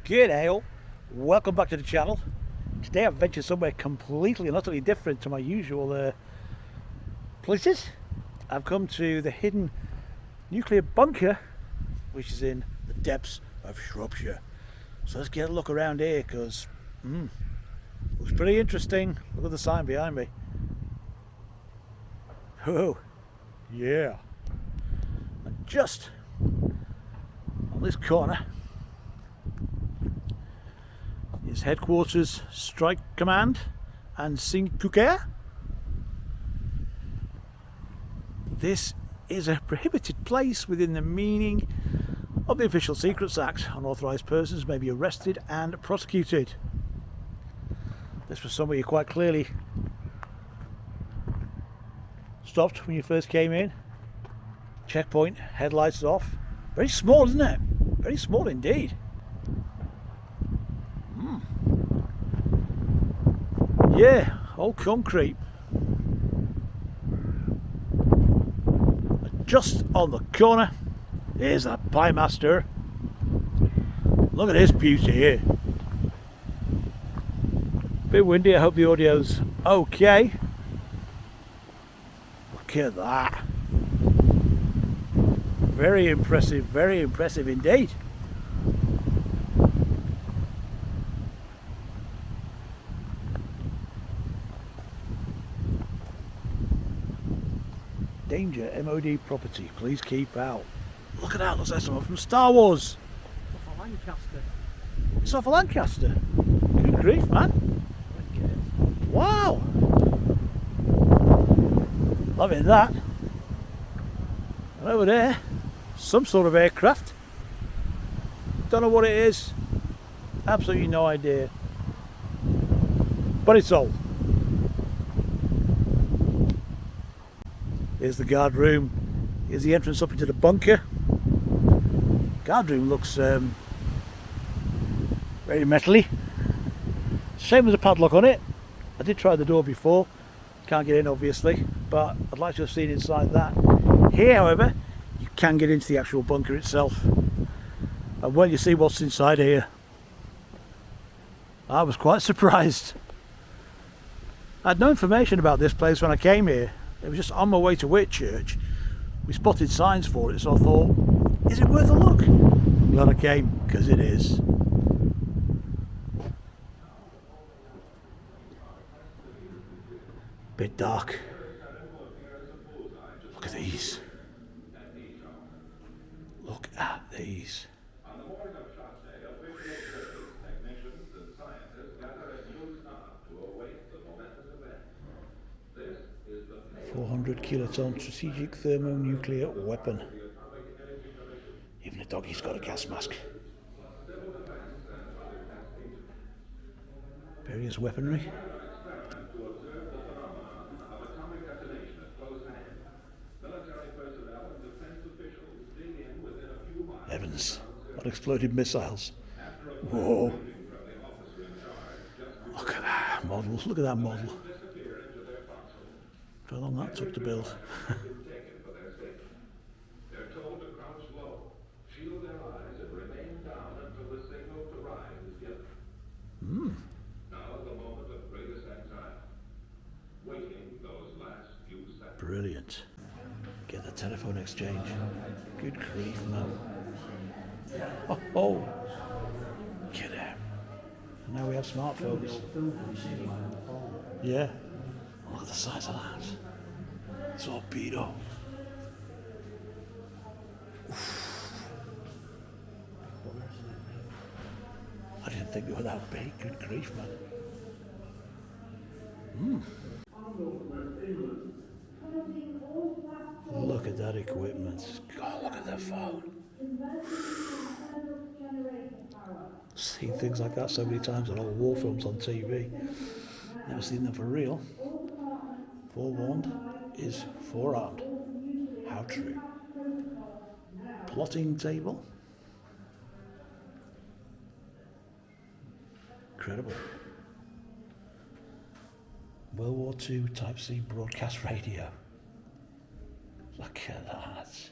G'day all, welcome back to the channel. Today I've ventured somewhere completely and utterly different to my usual places. I've come to the hidden nuclear bunker, which is in the depths of Shropshire. So let's get a look around here, because looks pretty interesting. Look at the sign behind me. Oh, yeah. And just on this corner is Headquarters Strike Command and Sinkuker. This is a prohibited place within the meaning of the Official Secrets Act. Unauthorised persons may be arrested and prosecuted. This was somewhere you quite clearly stopped when you first came in. Checkpoint, headlights off. Very small, isn't it? Very small indeed. Yeah, all concrete. Just on the corner, there's a Pie Master. Look at this beauty here. Bit windy, I hope the audio's okay. Look at that. Very impressive indeed. Danger, MOD property, please keep out. Look at that, looks like someone from Star Wars. Off a Lancaster. It's off a Lancaster. Good grief, man. Wow. Loving that. And over there, some sort of aircraft. Don't know what it is. Absolutely no idea. But it's old. Here's the guard room. Here's the entrance up into the bunker. Guard room looks very metally. Same as a padlock on it. I did try the door before. Can't get in obviously, but I'd like to have seen inside that. Here, however, you can get into the actual bunker itself. And when you see what's inside here, I was quite surprised. I had no information about this place when I came here. It was just on my way to Whitchurch. We spotted signs for it, so I thought, is it worth a look? Glad I came, because it is. Bit dark. Look at these. Look at these. 400 kiloton strategic thermonuclear weapon. Even the doggy's got a gas mask. Various weaponry. Heavens, unexploded missiles. Whoa. Look at that model, look at that model. How long that took to build. Brilliant. Get the telephone exchange. Good grief, man. Oh. Get out. And now we have smartphones. Yeah. Look at the size of that. Torpedo. I didn't think they were that big. Good grief, man. Look at that equipment. God, look at that phone. Seen things like that so many times in old war films on TV. Never seen them for real. Forewarned is forearmed. How true. Plotting table. Incredible. World War II Type C broadcast radio. Look at that.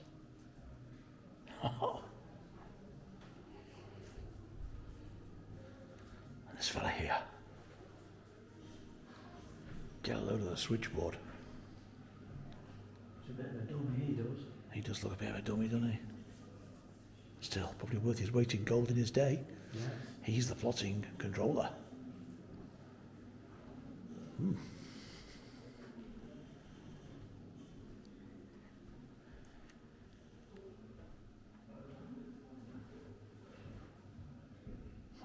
This fella here. Get a load of the switchboard. It's a bit of a dummy, he does. He does look a bit of a dummy, doesn't he? Still, probably worth his weight in gold in his day. Yeah. He's the plotting controller.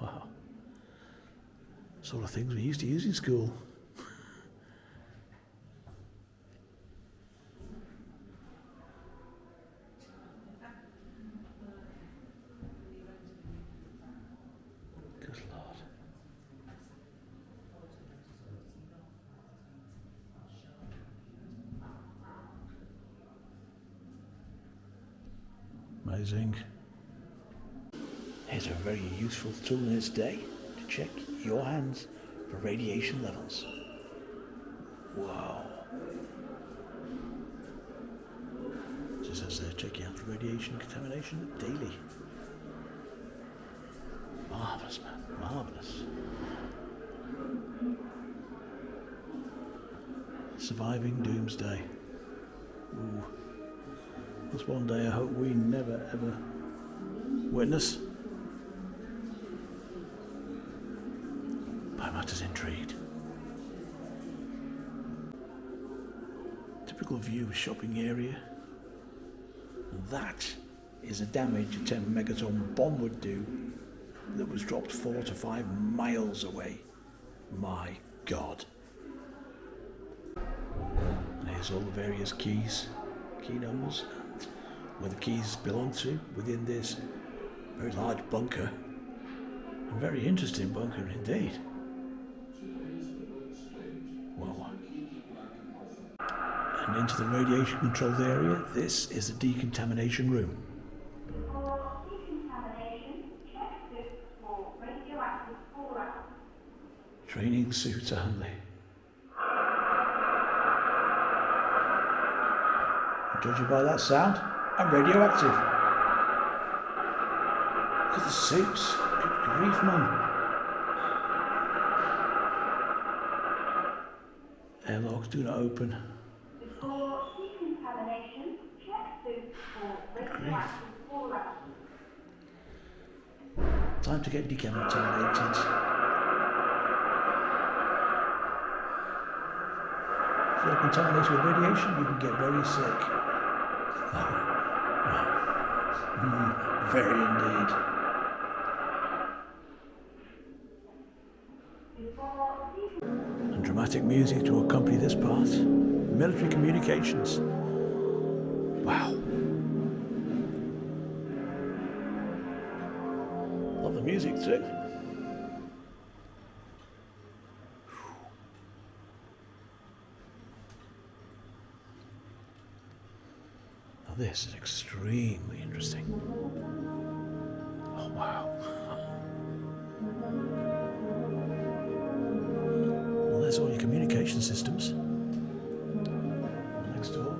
Wow. Sort of things we used to use in school. Good Lord. Amazing. Here's a very useful tool in its day to check your hands for radiation levels. Wow. Just says there, check your hands for radiation contamination daily. Marvellous, man. Marvellous. Surviving doomsday. Ooh. That's one day I hope we never ever witness. By matters intrigued. Typical view of shopping area. And that is the damage a 10 megaton bomb would do that was dropped 4 to 5 miles away. My God. And here's all the various keys, key numbers, and where the keys belong to within this very large bunker. A very interesting bunker indeed. Wow. And into the radiation controlled area, this is the decontamination room. Training suits only. Judging by that sound, I'm radioactive. Look at the suits. Good grief, man. Airlock, do not open. Before decontamination, check suits for radioactive fallout. Time to get decontaminated. If you're contaminated with radiation, you can get very sick. Very indeed. And dramatic music to accompany this part. Military communications. Wow. Love the music too. Now this is extremely interesting. Oh wow. Well, there's all your communication systems. Next door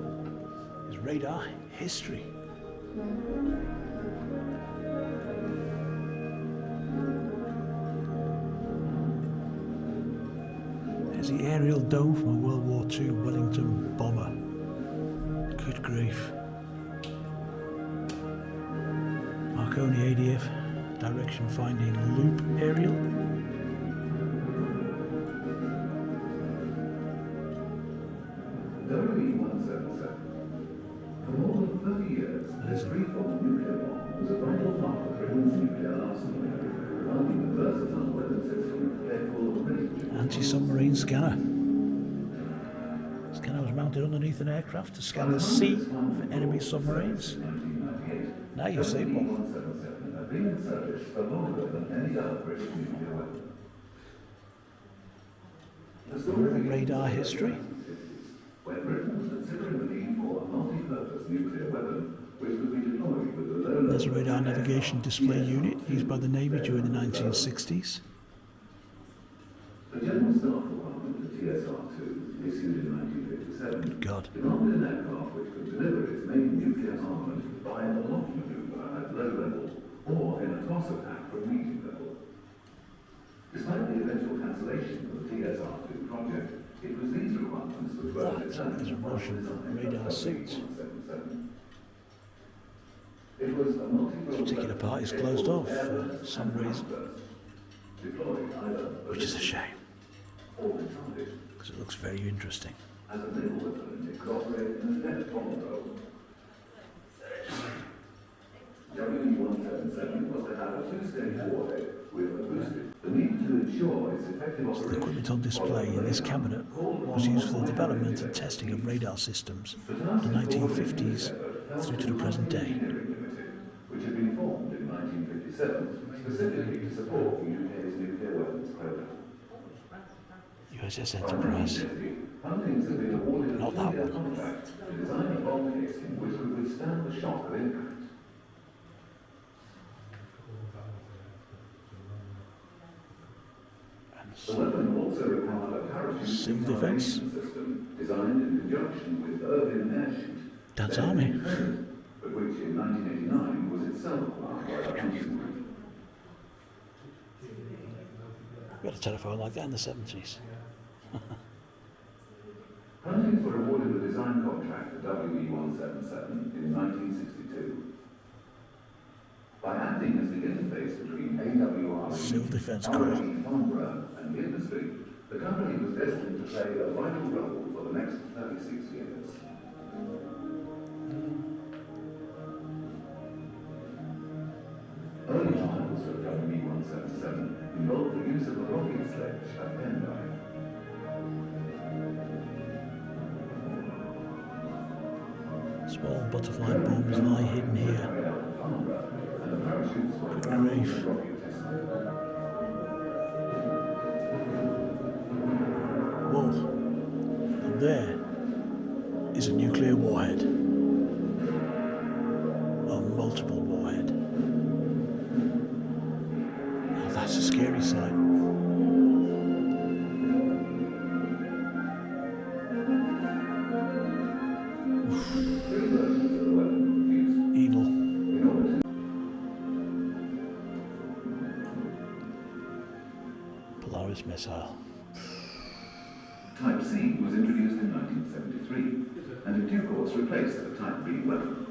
is radar history. There's the aerial dome from a World War II Wellington bomber. Good grief. Marconi ADF direction finding loop aerial. WE-177. For more than 30 years, this free-fall nuclear bomb was a vital part of Britain's nuclear arsenal, providing a versatile weapon system capable of making Anti-submarine scanner. Scanner was mounted underneath an aircraft to scan the sea for enemy submarines. Now you see one. WE-177 had been in service for longer than any other British nuclear weapon. The story begins Radar history. when Britain was considering the need for a multi-purpose nuclear weapon which could be deployed with a low There's a radar navigation display unit used by the Navy during the 1960s. The General Staff Department, the TSR-2, issued in 1957, Good God. demanded an aircraft which could deliver its main nuclear armament by a lock maneuver at low level or in a toss attack from medium level. Despite the BSR-2 project, it was these requirements which were That determined is a by the Russian design radar of suit. WE-177. It was a multi-role This particular part is closed off for some reason, deployed either which is a shame or retarded. because it looks very interesting. As a naval weapon, it could operate in a depth bomb role. WE-177 was to have a two-stage warhead with a boosted. The need to ensure its effective The operation. equipment on display in this cabinet was used for the development and testing of radar systems from the 1950s through to the present day. Engineering Limited, which had been formed in 1957 specifically to support the UK's nuclear weapons program. USS Enterprise. Hunting's had been awarded a Not that 2-year one. contract to design a bomb casing which could withstand the shock of impact. The weapon also required a parachute Civil defence. system designed in conjunction with Irvine Airshoot. Dad's then army. developed, but which in 1989 was itself acquired by the Hunting Group. We had a telephone like that in the 70s. Huntings were awarded a design contract for WE-177 in 1962. By acting as the interface between AWR Civil Defence Corps. RAE Farnborough and the industry, the company was destined to play a vital role for the next 36 years. Early trials of WE-177 involved the use of a rocket sledge at Pendine. Small butterfly bombs lie hidden here. Good grief. Whoa. And there is a nuclear warhead. A multiple warhead. Oh, that's a scary sight. Evil. Polaris missile. Type C was introduced in 1973 and in due course replaced the Type B weapon.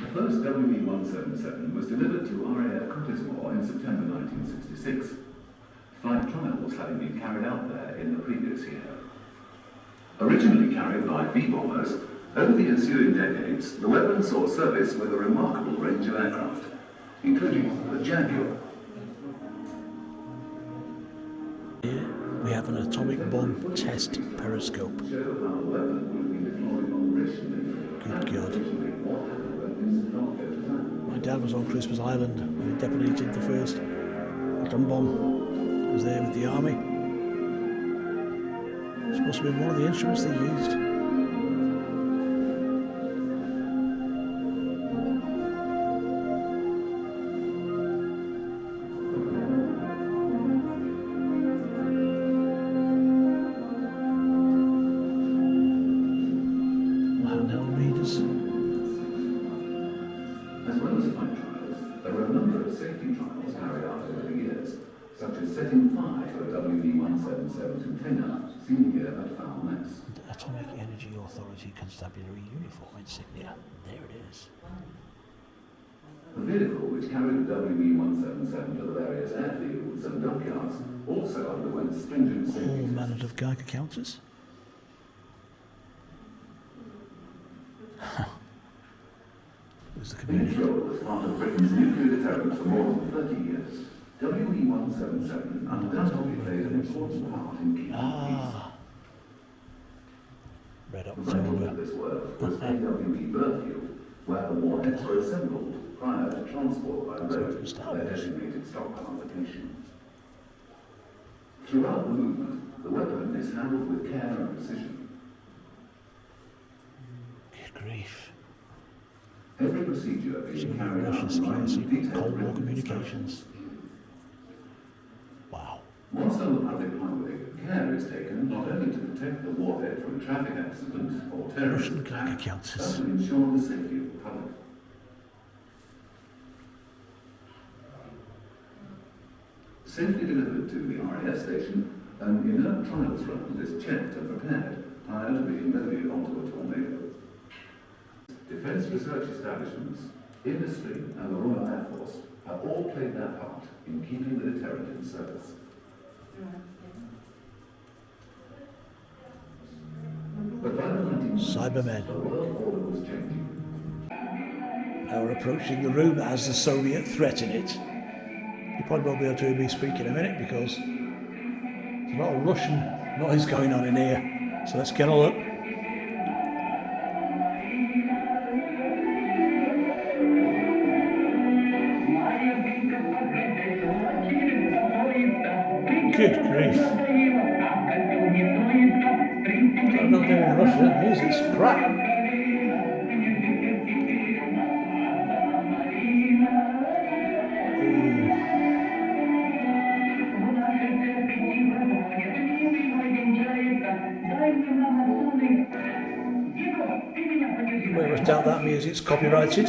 The first WE-177 was delivered to RAF Cottesmore in September 1966. Flight trials having been carried out there in the previous year. Originally carried by V-bombers, over the ensuing decades, the weapon saw service with a remarkable range of aircraft, including the Jaguar. Here we have an atomic bomb test periscope. Show how the weapon would be deployed operationally. Good God. Originally, what happened when this did not go to plan? My dad was on Christmas Island when he detonated the first atom bomb. He was there with the army. It's supposed to be one of the instruments they used. Handheld readers. As well as flight trials, there were a number of safety trials carried out over the years, such as setting fire to a WE-177's antenna seen here at Foul Ness. Atomic Energy Authority Constabulary Uniform insignia. There it is. The vehicle which carried the WE-177 to the various airfields and dockyards also underwent stringent All safety tests. manner of Geiger counters. There's the community. Controlled as part of Britain's nuclear deterrent for more than 30 years, WE-177 undoubtedly played an important part in keeping peace. Ah. Red The vital of October. this work was AWE Burfield, where the warheads were assembled prior to transport by road to their designated stockpile location. Throughout the movement, the weapon is handled with care and precision. Good grief. Every procedure being Some carried out Russian in line security, with detailed Cold War written communications. Wow. Whilst on the public highway, care is taken not only to protect the warhead from traffic accident or terrorist Russian attack, Geiger but counters. to ensure the safety of the public. Safely delivered to the RAF station, an inert trials run is checked and prepared prior to being levied onto a tornado. Defence research establishments, industry and the Royal Air Force have all played their part in keeping the deterrent in service. But by the 1990s, Cybermen. the world order was changing. Now we're approaching the room that has the Soviet threat in it. You probably won't be able to hear me speak in a minute because there's a lot of Russian noise going on in here. So let's get all up. Good grief. I'm not doing Russia, the music's crap. Whoever's down that music's copyrighted.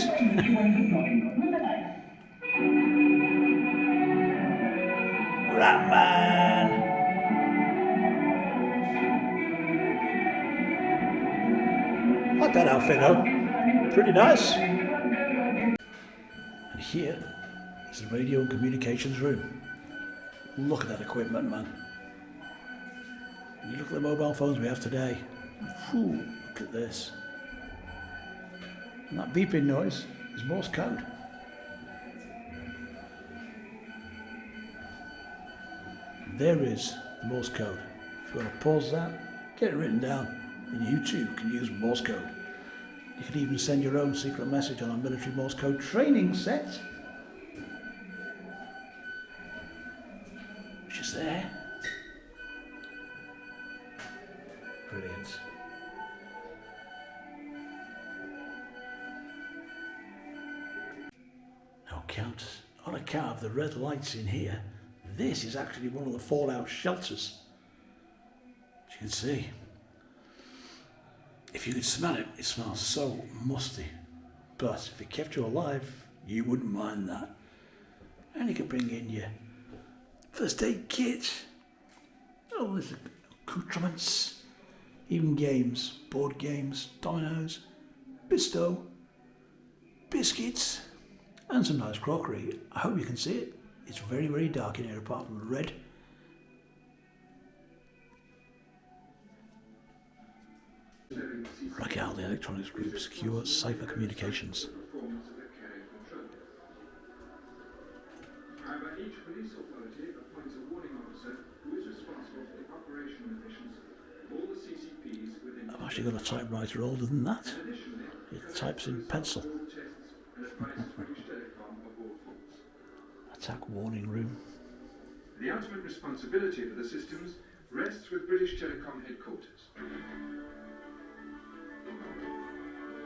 Ratman! Like that outfit though. Pretty nice. And here is the radio and communications room. Look at that equipment, man. When you look at the mobile phones we have today, whew, look at this. And that beeping noise is Morse code. There is the Morse code. If you want to pause that, get it written down. And you too can use Morse code. You can even send your own secret message on a military Morse code training set, which is there. Brilliant. Now on account of the red lights in here, this is actually one of the fallout shelters. As you can see. If you could smell it, it smells so musty. But if it kept you alive, you wouldn't mind that. And you can bring in your first aid kit. Oh, there's accoutrements. Even games, board games, dominoes, Bisto, biscuits, and some nice crockery. I hope you can see it. It's very, very dark in here apart from the red. Raquel, the electronics group, secure cipher communications. However, each police authority appoints a warning officer who is responsible for the operational efficiency of all the CCPs within. I've actually got a typewriter older than that. It types in pencil. Attack warning room. The ultimate responsibility for the systems rests with British Telecom headquarters.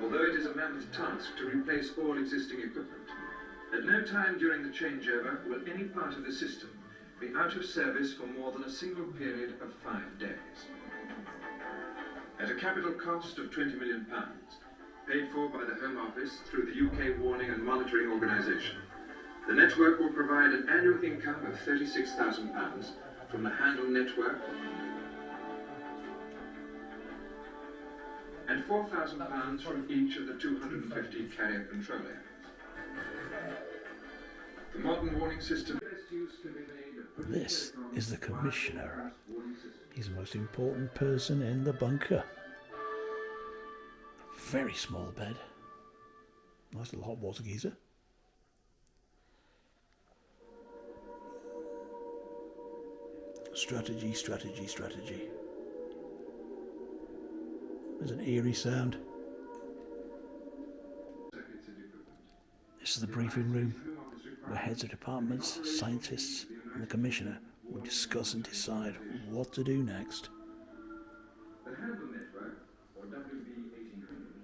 Although it is a mammoth task to replace all existing equipment, at no time during the changeover will any part of the system be out of service for more than a single period of 5 days. At a capital cost of £20 million, paid for by the Home Office through the UK Warning and Monitoring Organisation, the network will provide an annual income of £36,000 from the Handle network and £4,000 from each of the 250 carrier control areas. The modern warning system. This is the Commissioner. He's the most important person in the bunker. Very small bed. Nice little hot water geyser. Strategy, strategy, strategy. There's an eerie sound. This is the briefing room, where heads of departments, scientists and the Commissioner will discuss and decide what to do next. The Handle network, or WB-1800,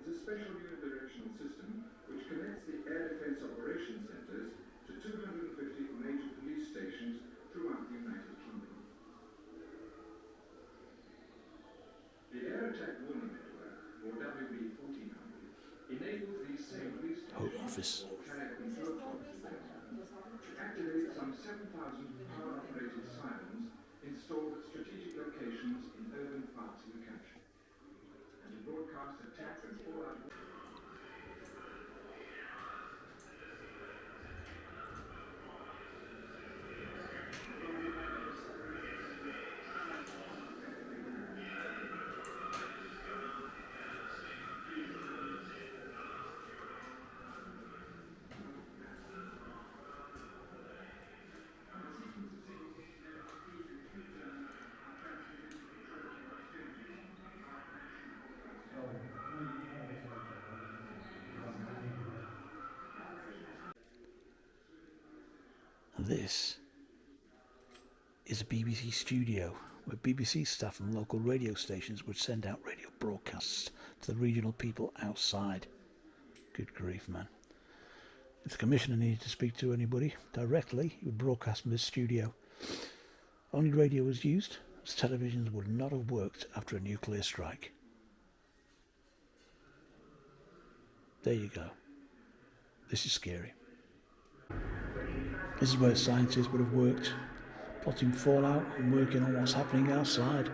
is a special unidirectional system which connects the Air Defence Operations Centres to 250 major police stations throughout the United Kingdom. The Air Attack Warning Network, or WB-1400, enables these same police Home stations Office. or carrier control points to activate some 7,000 locations in urban parts of the country, and to broadcast attack and fallout. This is a BBC studio where BBC staff and local radio stations would send out radio broadcasts to the regional people outside. Good grief, man. If the Commissioner needed to speak to anybody directly, he would broadcast from this studio. Only radio was used, as televisions would not have worked after a nuclear strike. There you go. This is scary. This is where scientists would have worked, plotting fallout and working on what's happening outside.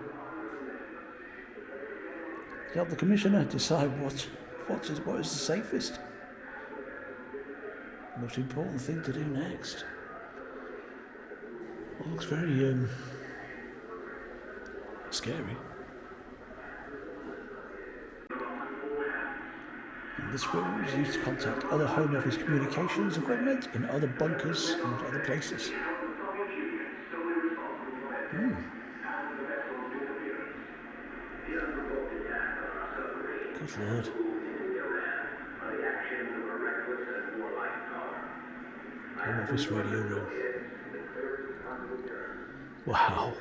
To help the Commissioner decide what is the safest, the most important thing to do next. Well, it looks very scary. And this equipment was used to contact other Home Office communications equipment in other bunkers and other places. Good Lord. Home Office radio room. Wow.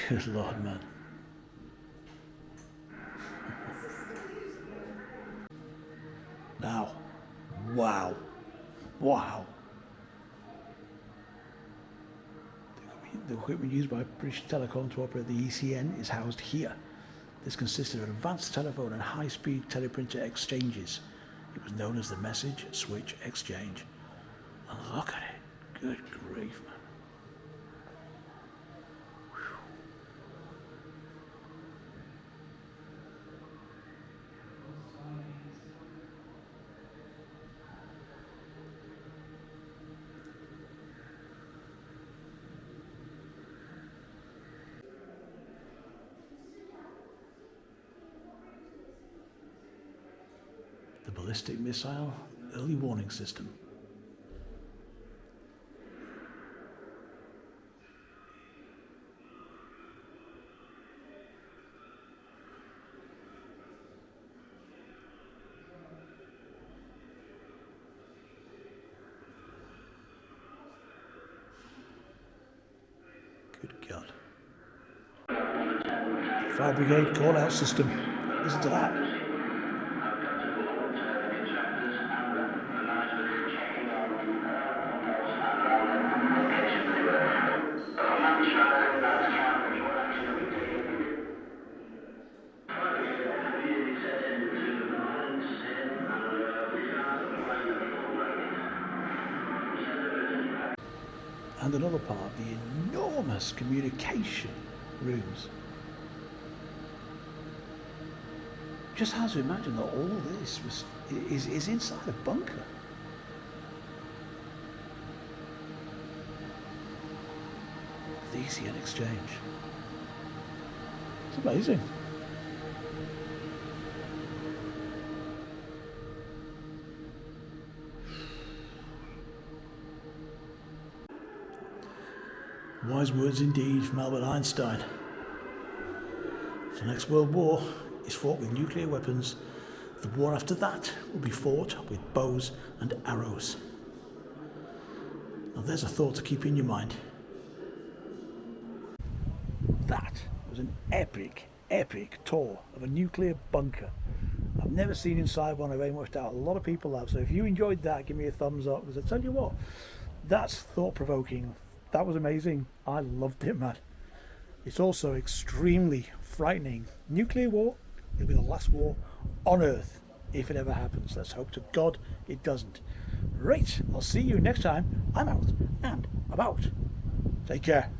Good Lord, man. Now, wow. The equipment used by British Telecom to operate the ECN is housed here. This consisted of advanced telephone and high-speed teleprinter exchanges. It was known as the Message Switch Exchange. And look at it. Good grief, man. The ballistic missile early warning system. Good God. Fire brigade call out system. Listen to that. And another part, the enormous communication rooms. Just hard to imagine that all this is inside a bunker. The ECN exchange. It's amazing. Wise words indeed from Albert Einstein. The next World War is fought with nuclear weapons. The war after that will be fought with bows and arrows. Now there's a thought to keep in your mind. That was an epic tour of a nuclear bunker. I've never seen inside one. I very much doubt a lot of people have. So if you enjoyed that, give me a thumbs up, because I tell you what, that's thought-provoking. That was amazing. I loved it, man. It's also extremely frightening. Nuclear war, it'll be the last war on Earth, if it ever happens. Let's hope to God it doesn't. Right, I'll see you next time. I'm out and about. Take care.